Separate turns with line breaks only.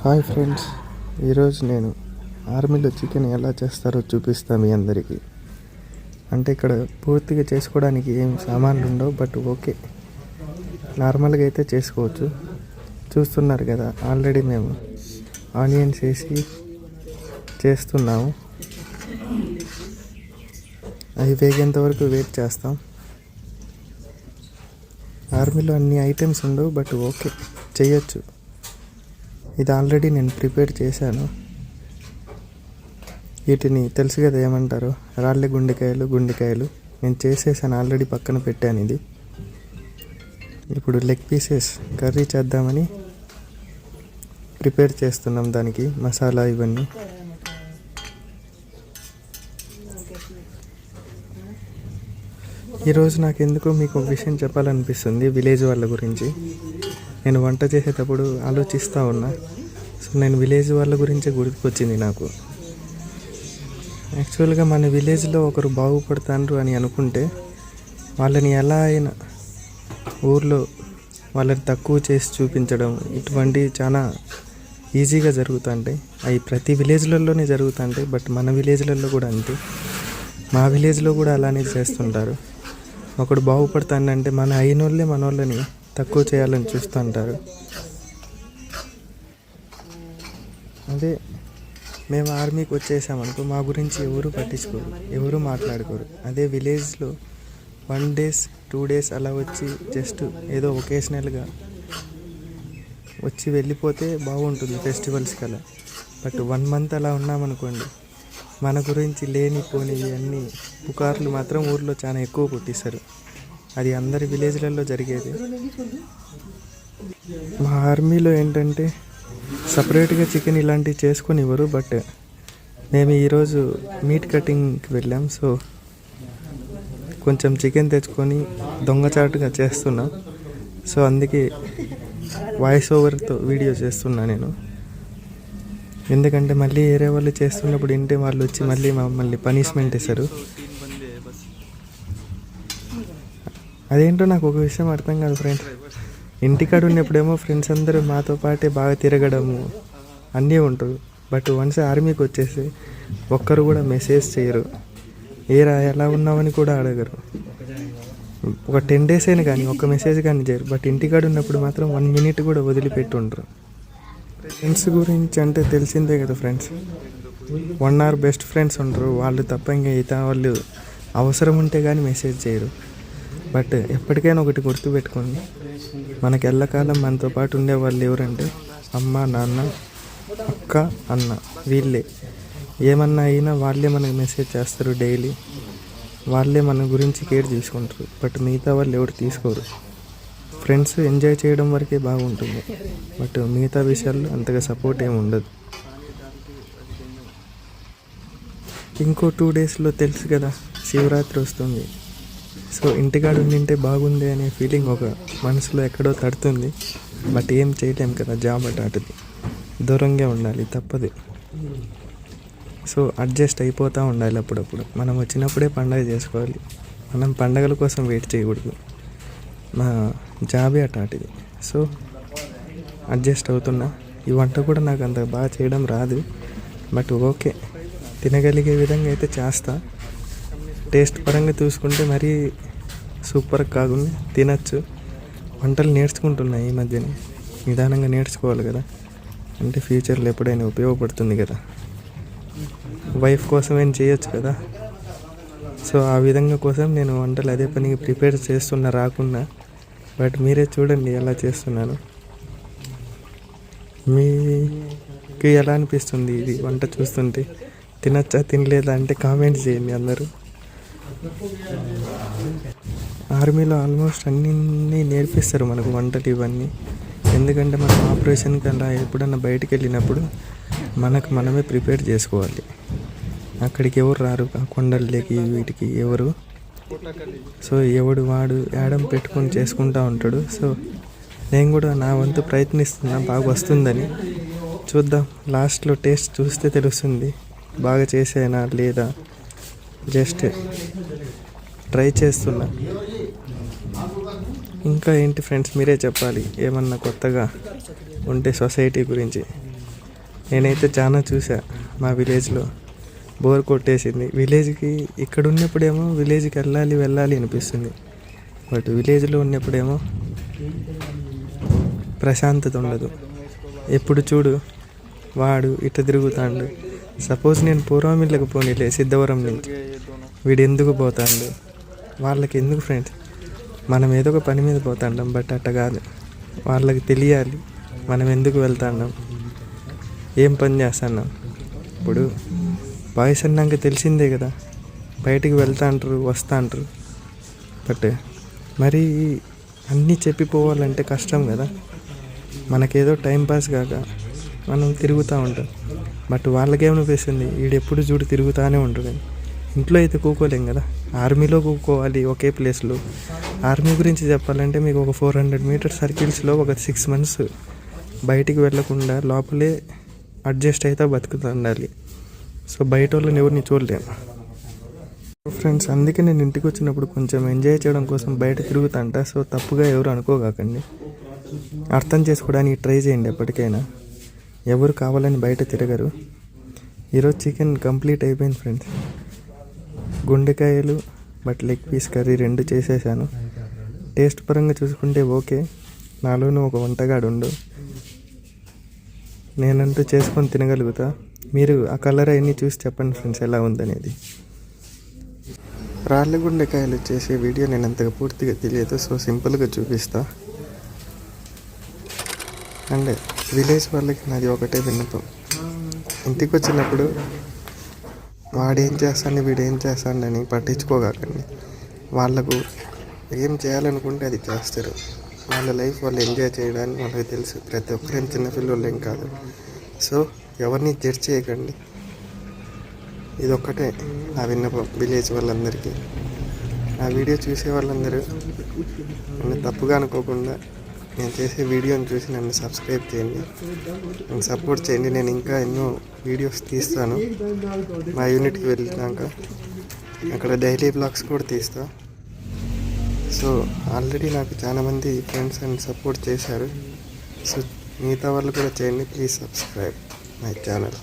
Hi friends, ఈరోజు నేను ఆర్మీలో చికెన్ ఎలా చేస్తారో చూపిస్తాను మీ అందరికీ. అంటే ఇక్కడ పూర్తిగా చేసుకోవడానికి ఏం సామాన్లు ఉండవు, బట్ ఓకే, నార్మల్గా అయితే చేసుకోవచ్చు. చూస్తున్నారు కదా, ఆల్రెడీ మేము ఆనియన్స్ వేసి చేస్తున్నాము. అవి వేగేంత వరకు వెయిట్ చేస్తాం. ఆర్మీలో అన్ని ఐటమ్స్ ఉండవు, బట్ ఓకే, చేయొచ్చు. ఇది ఆల్రెడీ నేను ప్రిపేర్ చేశాను. వీటిని తెలుసు కదా ఏమంటారు, రాళ్ళ గుండెకాయలు నేను చేసేసాను, ఆల్రెడీ పక్కన పెట్టాను. ఇది ఇప్పుడు లెగ్ పీసెస్ కర్రీ చేద్దామని ప్రిపేర్ చేస్తున్నాం. దానికి మసాలా ఇవన్నీ. ఈరోజు నాకు ఎందుకో మీకు ఒక విషయం చెప్పాలనిపిస్తుంది, విలేజ్ వాళ్ళ గురించి. నేను వంట చేసేటప్పుడు ఆలోచిస్తూ ఉన్నా. సో నేను విలేజ్ వాళ్ళ గురించే గుర్తుకొచ్చింది నాకు. యాక్చువల్గా మన విలేజ్లో ఒకరు బాగుపడతారు అని అనుకుంటే వాళ్ళని ఎలా అయినా ఊర్లో వాళ్ళని తక్కువ చేసి చూపించడం, ఇటువంటివి చాలా ఈజీగా జరుగుతుంటాయి. అవి ప్రతి విలేజ్లలోనే జరుగుతుంటాయి, బట్ మన విలేజ్లలో కూడా అంతే. మా విలేజ్లో కూడా అలానే చేస్తుంటారు. ఒకడు బాగుపడతానంటే మన అయినోళ్ళే మన వాళ్ళని తక్కువ చేయాలని చూస్తుంటారు. అదే మేము ఆర్మీకి వచ్చేసామనుకో, మా గురించి ఎవరు పట్టించుకోరు, ఎవరు మాట్లాడుకోరు. అదే విలేజ్లో 1 days 2 days అలా వచ్చి జస్ట్ ఏదో ఒకేషనల్గా వచ్చి వెళ్ళిపోతే బాగుంటుంది ఫెస్టివల్స్కి అలా. బట్ 1 month అలా ఉన్నామనుకోండి, మన గురించి లేనిపోనివి అన్నీ పుకార్లు మాత్రం ఊర్లో చాలా ఎక్కువ పుట్టిస్తారు. అది అందరి విలేజ్లలో జరిగేది. మా ఆర్మీలో ఏంటంటే సపరేట్గా చికెన్ ఇలాంటివి చేసుకొని ఇవ్వరు. బట్ మేము ఈరోజు మీట్ కటింగ్కి వెళ్ళాం. సో కొంచెం చికెన్ తెచ్చుకొని దొంగచాటుగా చేస్తున్నాం. సో అందుకే వాయిస్ ఓవర్తో వీడియో చేస్తున్నా నేను. ఎందుకంటే మళ్ళీ వేరే వాళ్ళు చేస్తున్నప్పుడు వింటే వాళ్ళు వచ్చి మళ్ళీ మమ్మల్ని పనిష్మెంట్ ఇస్తారు. అదేంటో నాకు ఒక విషయం అర్థం కాదు ఫ్రెండ్స్. ఇంటికాడ ఉన్నప్పుడేమో ఫ్రెండ్స్ అందరూ మాతో పాటే బాగా తిరగడము అన్నీ ఉంటారు. బట్ వన్స్ ఆర్మీకి వచ్చేసి ఒక్కరు కూడా మెసేజ్ చేయరు, ఏరా ఎలా ఉన్నామని కూడా అడగరు. ఒక 10 days అయినా కానీ ఒక్క మెసేజ్ కానీ చేయరు. బట్ ఇంటికాడ ఉన్నప్పుడు మాత్రం 1 minute కూడా వదిలిపెట్టి ఉండరు. ఫ్రెండ్స్ గురించి అంటే తెలిసిందే కదా ఫ్రెండ్స్, 1 hour బెస్ట్ ఫ్రెండ్స్ ఉంటారు. వాళ్ళు తప్ప ఇంకా ఇతర వాళ్ళు అవసరం ఉంటే కానీ మెసేజ్ చేయరు. బట్ ఎప్పటికైనా ఒకటి గుర్తుపెట్టుకోండి, మనకి ఎల్లకాలం మనతో పాటు ఉండే వాళ్ళు ఎవరంటే అమ్మ, నాన్న, అక్క, అన్న. వీళ్ళే ఏమన్నా అయినా వాళ్ళే మనకు మెసేజ్ చేస్తారు డైలీ. వాళ్ళే మన గురించి కేర్ తీసుకుంటారు. బట్ మిగతా వాళ్ళు ఎవరు తీసుకోరు. ఫ్రెండ్స్ ఎంజాయ్ చేయడం వరకే బాగుంటుంది, బట్ మిగతా విషయాల్లో అంతగా సపోర్ట్ ఏమి ఉండదు. ఇంకో 2 daysలో తెలుసు కదా, శివరాత్రి వస్తుంది. సో ఇంటికాడ ఉండింటే బాగుంది అనే ఫీలింగ్ ఒక మనసులో ఎక్కడో తడుతుంది. బట్ ఏం చేయలేం కదా, జాబ్ అటాటిది, దూరంగా ఉండాలి, తప్పదు. సో అడ్జస్ట్ అయిపోతూ ఉండాలి అప్పుడప్పుడు. మనం వచ్చినప్పుడే పండగ చేసుకోవాలి. మనం పండగల కోసం వెయిట్ చేయకూడదు. మా జాబే అటాటిది. సో అడ్జస్ట్ అవుతున్నా. ఈ వంట కూడా నాకు అంత బాగా చేయడం రాదు, బట్ ఓకే, తినగలిగే విధంగా అయితే చేస్తా. టేస్ట్ పరంగా చూసుకుంటే మరీ సూపర్ కాకుండా తినచ్చు. వంటలు నేర్చుకుంటున్నాయి ఈ మధ్యనే, నిదానంగా నేర్చుకోవాలి కదా, అంటే ఫ్యూచర్లో ఎప్పుడైనా ఉపయోగపడుతుంది కదా. వైఫ్ కోసమేం చేయొచ్చు కదా. సో ఆ విధంగా కోసం నేను వంటలు అదే పనికి ప్రిపేర్ చేస్తున్నా రాకున్నా. బట్ మీరే చూడండి ఎలా చేస్తున్నాను. మీకు ఎలా అనిపిస్తుంది ఇది వంట చూస్తుంటే? తినచ్చా తినలేదా అంటే కామెంట్స్ చేయండి అందరూ. ఆర్మీలో ఆల్మోస్ట్ అన్నీ నేర్పిస్తారు మనకు వంటలు ఇవన్నీ. ఎందుకంటే మనం ఆపరేషన్కి అలా ఎప్పుడన్నా బయటికి వెళ్ళినప్పుడు మనమే ప్రిపేర్ చేసుకోవాలి. అక్కడికి ఎవరు రారు, కొండలకి వీటికి ఎవరు. సో ఎవడు వాడు యాడం పెట్టుకొని చేసుకుంటూ ఉంటాడు. సో నేను కూడా నా వంతు ప్రయత్నిస్తున్నా, బాగా వస్తుందని. చూద్దాం, లాస్ట్లో టేస్ట్ చూస్తే తెలుస్తుంది బాగా చేసేనా లేదా. జస్ట్ ట్రై చేస్తున్నా. ఇంకా ఏంటి ఫ్రెండ్స్, మీరే చెప్పాలి ఏమన్నా కొత్తగా ఉంటే సొసైటీ గురించి. నేనైతే చాలా చూసా మా విలేజ్లో. బోర్ కొట్టేసింది విలేజ్కి. ఇక్కడ ఉన్నప్పుడేమో విలేజ్కి వెళ్ళాలి అనిపిస్తుంది. బట్ విలేజ్లో ఉన్నప్పుడేమో ప్రశాంతత ఉండదు. ఎప్పుడు చూడు వాడు ఇట్లా తిరుగుతాడు. సపోజ్ నేను పూర్వమిళ్ళకి పోనీలే సిద్ధవరం నుంచి, వీడు ఎందుకు పోతాడు? వాళ్ళకి ఎందుకు ఫ్రెండ్స్? మనం ఏదో ఒక పని మీద పోతాండం, బట్ అట్ట కాదు. వాళ్ళకి తెలియాలి మనం ఎందుకు వెళ్తాన్నాం, ఏం పని చేస్తున్నాం. ఇప్పుడు బాయ్స్ అన్నాక తెలిసిందే కదా, బయటికి వెళ్తా అంటారు, వస్తా అంటారు. బట్ మరి అన్నీ చెప్పిపోవాలంటే కష్టం కదా. మనకేదో టైంపాస్ కాక మనం తిరుగుతూ ఉంటాం. బట్ వాళ్ళకేమనిపిస్తుంది, వీడెప్పుడు చూడు తిరుగుతూనే ఉంటాడు. ఇంట్లో అయితే కూకోలేం కదా, ఆర్మీలో కూకోవాలి ఒకే ప్లేస్లో. ఆర్మీ గురించి చెప్పాలంటే మీకు ఒక 400 మీటర్ సర్కిల్స్లో ఒక 6 months బయటికి వెళ్ళకుండా లోపలే అడ్జస్ట్ అయితే బతుకుతూ ఉండాలి. సో బయట వాళ్ళని ఎవరిని చూడలేము ఫ్రెండ్స్. అందుకే నేను ఇంటికి వచ్చినప్పుడు కొంచెం ఎంజాయ్ చేయడం కోసం బయట తిరుగుతాంట. సో తప్పుగా ఎవరు అనుకోకండి, అర్థం చేసుకోవడానికి ట్రై చేయండి. ఎప్పటికైనా ఎవరు కావాలని బయట తిరగరు. ఈరోజు చికెన్ కంప్లీట్ అయిపోయింది ఫ్రెండ్స్. గుండెకాయలు బట్ లెగ్ పీస్ కర్రీ 2 చేసేసాను. టేస్ట్ పరంగా చూసుకుంటే ఓకే, నాలోనూ ఒక వంటగాడు ఉండు, నేనంటూ చేసుకొని తినగలుగుతా. మీరు ఆ కలర్ అవన్నీ చూసి చెప్పండి ఫ్రెండ్స్ ఎలా ఉందనేది. రాళ్ళ గుండెకాయలు చేసే వీడియో నేను అంతగా పూర్తిగా తెలియదు, సో సింపుల్గా చూపిస్తా. అండ్ విలేజ్ వాళ్ళకి నాది ఒకటే విన్నపం, ఇంటికి వచ్చినప్పుడు వాడేం చేస్తాడు వీడేం చేస్తాడని పట్టించుకోకండి. వాళ్ళకు ఏం చేయాలనుకుంటే అది చేస్తారు. వాళ్ళ లైఫ్ వాళ్ళు ఎంజాయ్ చేయడానికి వాళ్ళకి తెలుసు. ప్రతి ఒక్కరేం చిన్నపిల్లలు ఏం కాదు. సో ఎవరిని జడ్జ్ చేయకండి. ఇదొక్కటే నా విన్నపం విలేజ్ వాళ్ళందరికీ. ఆ వీడియో చూసే వాళ్ళందరూ నన్ను తప్పుగా అనుకోకుండా నేను చేసే వీడియోని చూసి నన్ను సబ్స్క్రైబ్ చేయండి, నన్ను సపోర్ట్ చేయండి. నేను ఇంకా ఎన్నో వీడియోస్ తీస్తాను. మా యూనిట్కి వెళ్ళినాక అక్కడ డైలీ బ్లాగ్స్ కూడా తీస్తా. సో ఆల్రెడీ నాకు చాలామంది ఫ్రెండ్స్ అండ్ సపోర్ట్ చేశారు. సో మిగతా వాళ్ళు కూడా చేయండి. Please subscribe my channel.